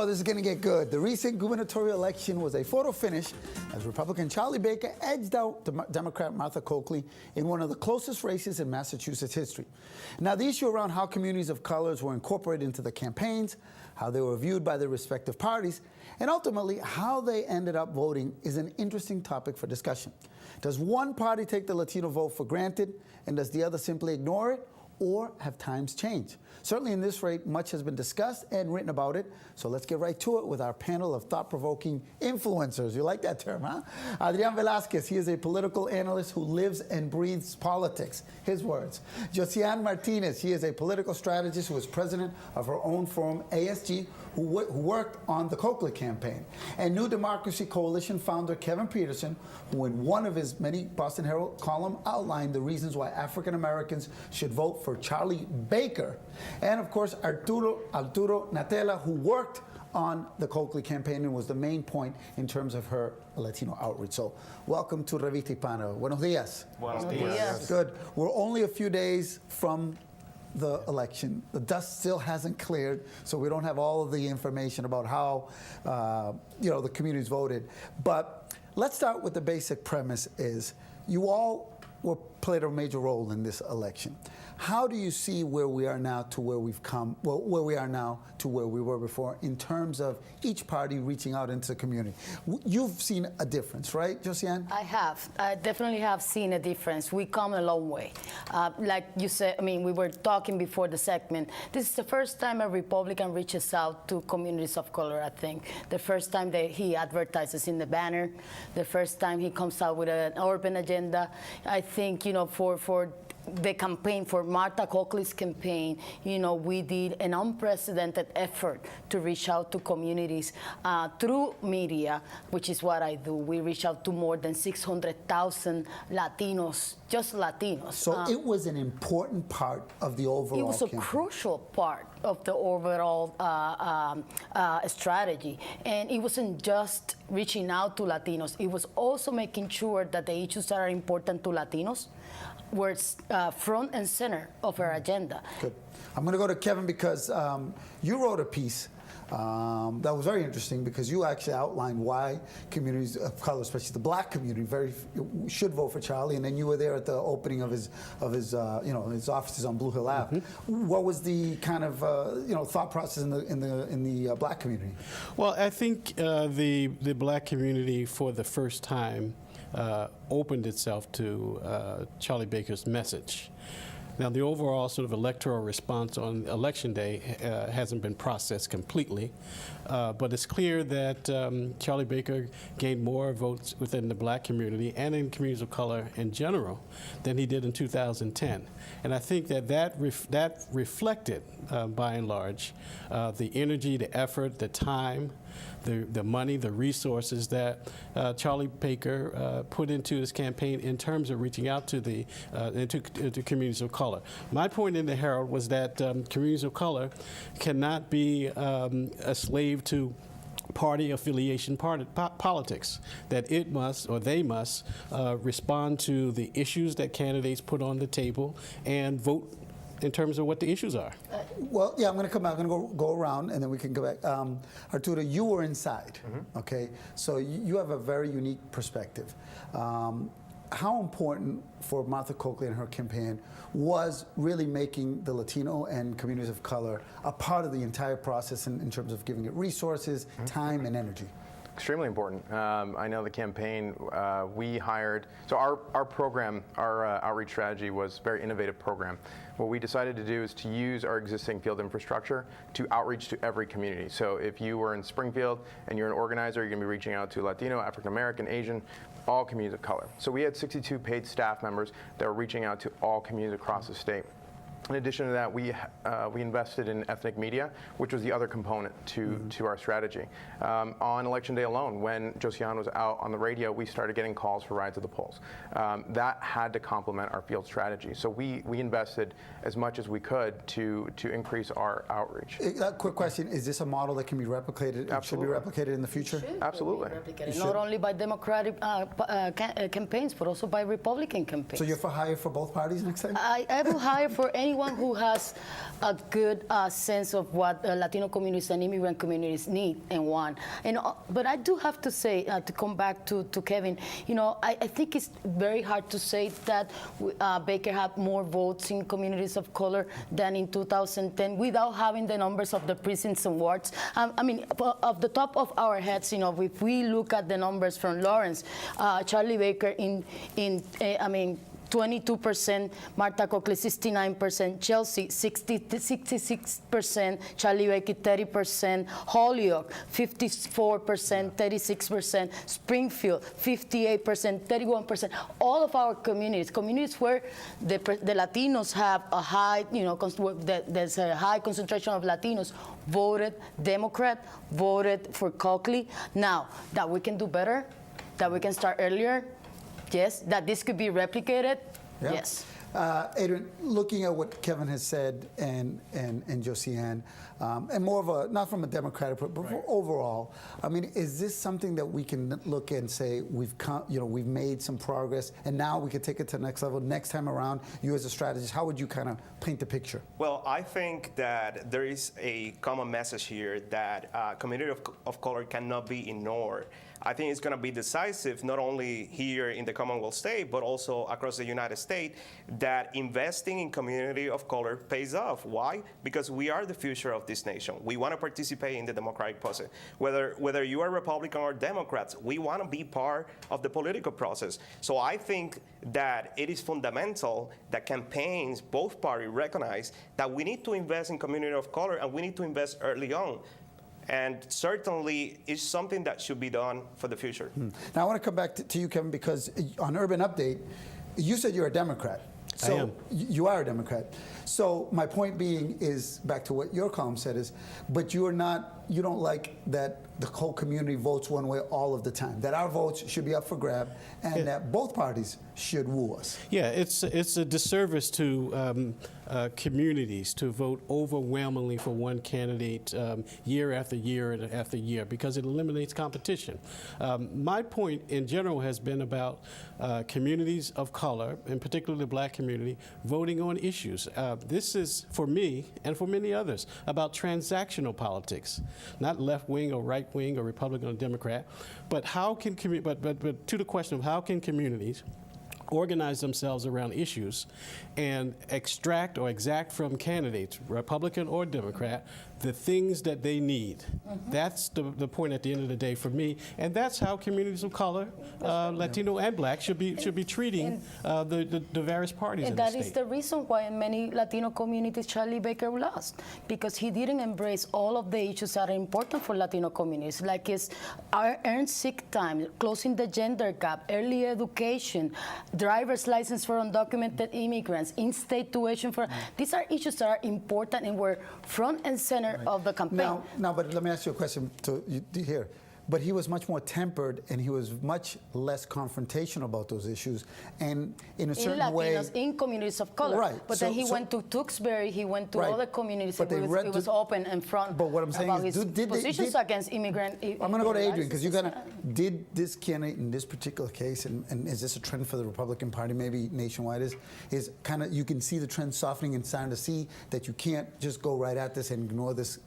Oh, this is going to get good. The recent gubernatorial election was a photo finish as Republican Charlie Baker edged out Democrat Martha Coakley in one of the closest races in Massachusetts history. Now, the issue around how communities of colors were incorporated into the campaigns, how they were viewed by their respective parties, and ultimately how they ended up voting is an interesting topic for discussion. Does one party take the Latino vote for granted, and does the other simply ignore it? Or have times changed? Certainly in this rate, much has been discussed and written about it. So let's get right to it with our panel of thought-provoking influencers. You like that term, huh? Adrian Velasquez, he is a political analyst who lives and breathes politics. His words. Josiane Martinez, he is a political strategist who is president of her own firm, ASG, who worked on the Coakley campaign. And New Democracy Coalition founder Kevin Peterson, who in one of his many Boston Herald columns outlined the reasons why African Americans should vote for Charlie Baker. And of course, Arturo Natella, who worked on the Coakley campaign and was the main point in terms of her Latino outreach. So welcome to Revista Hispana. Buenos dias. Buenos dias. Good. We're only a few days from the election. The dust still hasn't cleared, so we don't have all of the information about how the communities voted. But let's start with the basic premise is you all played a major role in this election. How do you see where we are now to where we've come, where we are now to where we were before in terms of each party reaching out into the community? You've seen a difference, right, Josiane? I have. I definitely have seen a difference. We come a long way. Like you said, I mean, we were talking before the segment. This is the first time a Republican reaches out to communities of color, I think. The first time that he advertises in the banner, the first time he comes out with an urban agenda. I think, for the campaign, for Martha Coakley's campaign, we did an unprecedented effort to reach out to communities through media, which is what I do. We reach out to more than 600,000 Latinos, just Latinos. So it was an important part of the overall It was a campaign. crucial part of the overall strategy. And it wasn't just reaching out to Latinos. It was also making sure that the issues that are important to Latinos were front and center of our agenda. Good. I'm going to go to Kevin because you wrote a piece that was very interesting because you actually outlined why communities of color, especially the black community, should vote for Charlie. And then you were there at the opening of his offices on Blue Hill Ave. What was the kind of thought process in the black community? Well, I think the black community for the first time opened itself to Charlie Baker's message. Now, the overall sort of electoral response on Election Day hasn't been processed completely, but it's clear that Charlie Baker gained more votes within the black community and in communities of color in general than he did in 2010. And I think that reflected, by and large, the energy, the effort, the time, the money, the resources that Charlie Baker put into his campaign in terms of reaching out to the into communities of color. My point in the Herald was that communities of color cannot be a slave to party affiliation politics, that it must or they must respond to the issues that candidates put on the table and vote in terms of what the issues are. Well, yeah, I'm going to come back. I'm going to go around, and then we can go back. Arturo, you were inside, okay? So you have a very unique perspective. How important for Martha Coakley and her campaign was really making the Latino and communities of color a part of the entire process in terms of giving it resources, time, and energy? Extremely important. I know the campaign, we hired, so our program, our outreach strategy was a very innovative program. What we decided to do is to use our existing field infrastructure to outreach to every community. So if you were in Springfield and you're an organizer, you're going to be reaching out to Latino, African American, Asian, all communities of color. So we had 62 paid staff members that were reaching out to all communities across the state. In addition to that, we invested in ethnic media, which was the other component to our strategy. On Election Day alone, when Josiane was out on the radio, we started getting calls for rides to the polls. That had to complement our field strategy. So we invested as much as we could to increase our outreach. A quick question, is this a model that can be replicated, should be replicated in the future? Absolutely. Not only by Democratic campaigns, but also by Republican campaigns. So you're for hire for both parties next time? I will hire for any anyone who has a good sense of what Latino communities and immigrant communities need and want. And but I do have to say, to come back to Kevin, I think it's very hard to say that Baker had more votes in communities of color than in 2010 without having the numbers of the precincts and wards. I mean, off the top of our heads, if we look at the numbers from Lawrence, Charlie Baker in 22%, Martha Coakley 69%, Chelsea 66%, Charlie Baker 30%, Holyoke 54%, 36%, Springfield 58%, 31%. All of our communities where the Latinos have a high, there's a high concentration of Latinos, voted Democrat, voted for Coakley. Now, that we can do better, that we can start earlier, yes, that this could be replicated. Yeah. Yes. Adrian, looking at what Kevin has said and Josiane, and more of a, not from a Democratic, but overall, I mean, is this something that we can look and say we've made some progress, and now we could take it to the next level? Next time around, you as a strategist, how would you kind of paint the picture? Well, I think that there is a common message here that community of color cannot be ignored. I think it's going to be decisive, not only here in the Commonwealth state, but also across the United States, that investing in community of color pays off. Why? Because we are the future of this nation. We want to participate in the democratic process. Whether you are Republican or Democrats, we want to be part of the political process. So I think that it is fundamental that campaigns, both parties, recognize that we need to invest in community of color, and we need to invest early on. And certainly, it's something that should be done for the future. Now, I want to come back to you, Kevin, because on Urban Update, you said you're a Democrat. So I am. You are a Democrat. So my point being is, back to what your column said is, but you don't like that the whole community votes one way all of the time, that our votes should be up for grab, and that both parties should woo us. Yeah, it's a disservice to communities to vote overwhelmingly for one candidate year after year after year, because it eliminates competition. My point in general has been about communities of color, and particularly the black community, voting on issues. This is, for me and for many others, about transactional politics, not left wing or right wing or Republican or Democrat, but how can but to the question of how can communities organize themselves around issues and extract or exact from candidates, Republican or Democrat, the things that they need. That's the point at the end of the day for me, and that's how communities of color, Latino and Black, should be treating the various parties in the state. And that is the reason why in many Latino communities Charlie Baker lost, because he didn't embrace all of the issues that are important for Latino communities, like his earned sick time, closing the gender gap, early education, driver's license for undocumented immigrants, in-state tuition for. These are issues that are important and were front and center of the campaign. Now, but let me ask you a question to you here. But he was much more tempered, and he was much less confrontational about those issues, and in a certain Latinos, way, in communities of color. Right. But then he went to Tewksbury, he went to other communities, but and it was open and front. But what I'm saying about is, his positions against immigrant. I'm going to go to Adrian, because did this candidate in this particular case, and is this a trend for the Republican Party, maybe nationwide, is kind of, you can see the trend softening and starting to see that you can't just go right at this and ignore this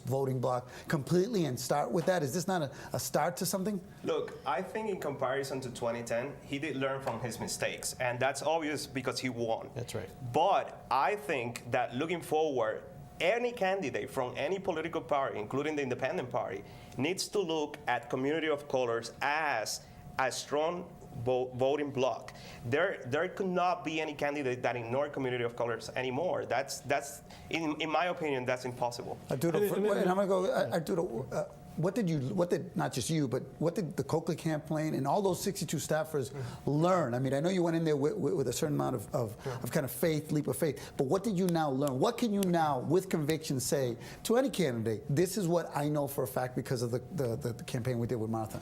voting bloc completely and start with that? Is this not a start to something? Look, I think in comparison to 2010, he did learn from his mistakes, and that's obvious because he won. That's right. But I think that looking forward, any candidate from any political party, including the independent party, needs to look at community of colors as a strong voting bloc. There could not be any candidate that ignore community of colors anymore. That's in my opinion, that's impossible. Arturo, and I'm going to go, Arturo, what did not just you, but what did the Coakley campaign and all those 62 staffers learn? I mean, I know you went in there with a certain amount of kind of faith, leap of faith, but what did you now learn? What can you now, with conviction, say to any candidate, this is what I know for a fact because of the campaign we did with Martha?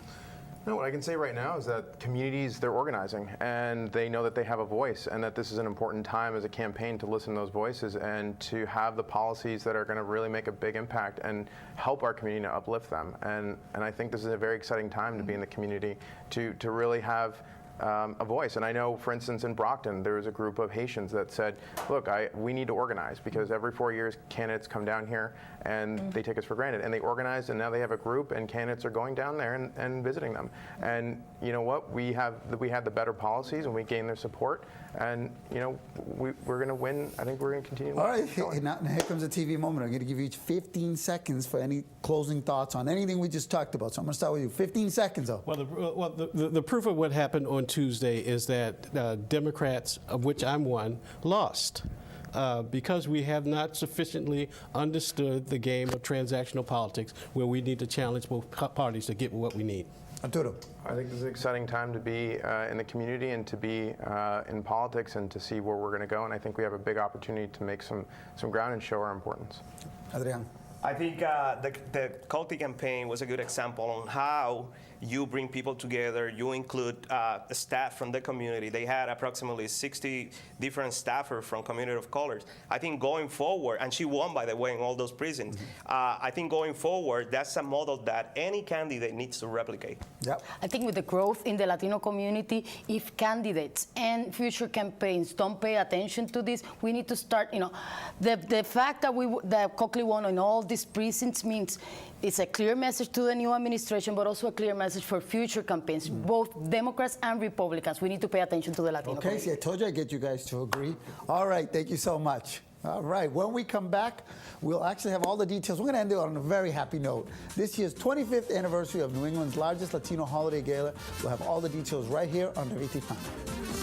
No, what I can say right now is that communities, they're organizing, and they know that they have a voice, and that this is an important time as a campaign to listen to those voices and to have the policies that are going to really make a big impact and help our community to uplift them. And I think this is a very exciting time to be in the community, to really have a voice. And I know, for instance, in Brockton, there was a group of Haitians that said, look, we need to organize because every 4 years candidates come down here and they take us for granted. And they organized, and now they have a group, and candidates are going down there and visiting them. And you know what? We had the better policies, and we gained their support. And you know, we're going to win. I think we're going to continue. All right, now here comes a TV moment. I'm going to give you each 15 seconds for any closing thoughts on anything we just talked about. So I'm going to start with you. 15 seconds, though. Well, the proof of what happened on Tuesday is that Democrats, of which I'm one, lost. Because we have not sufficiently understood the game of transactional politics where we need to challenge both parties to get what we need. Arturo. I think this is an exciting time to be in the community and to be in politics and to see where we're going to go. And I think we have a big opportunity to make some ground and show our importance. Adrian. I think the Coakley campaign was a good example on how you bring people together, you include staff from the community. They had approximately 60 different staffers from community of colors. I think going forward, and she won, by the way, in all those precincts, I think going forward, that's a model that any candidate needs to replicate. Yep. I think with the growth in the Latino community, if candidates and future campaigns don't pay attention to this, we need to start, you know, the fact that Coakley won in all these precincts means it's a clear message to the new administration, but also a clear message for future campaigns, both Democrats and Republicans. We need to pay attention to the Latino community. Okay, see, I told you I'd get you guys to agree. All right, thank you so much. All right, when we come back, we'll actually have all the details. We're going to end it on a very happy note. This year's 25th anniversary of New England's largest Latino holiday gala. We'll have all the details right here on Revista Hispana.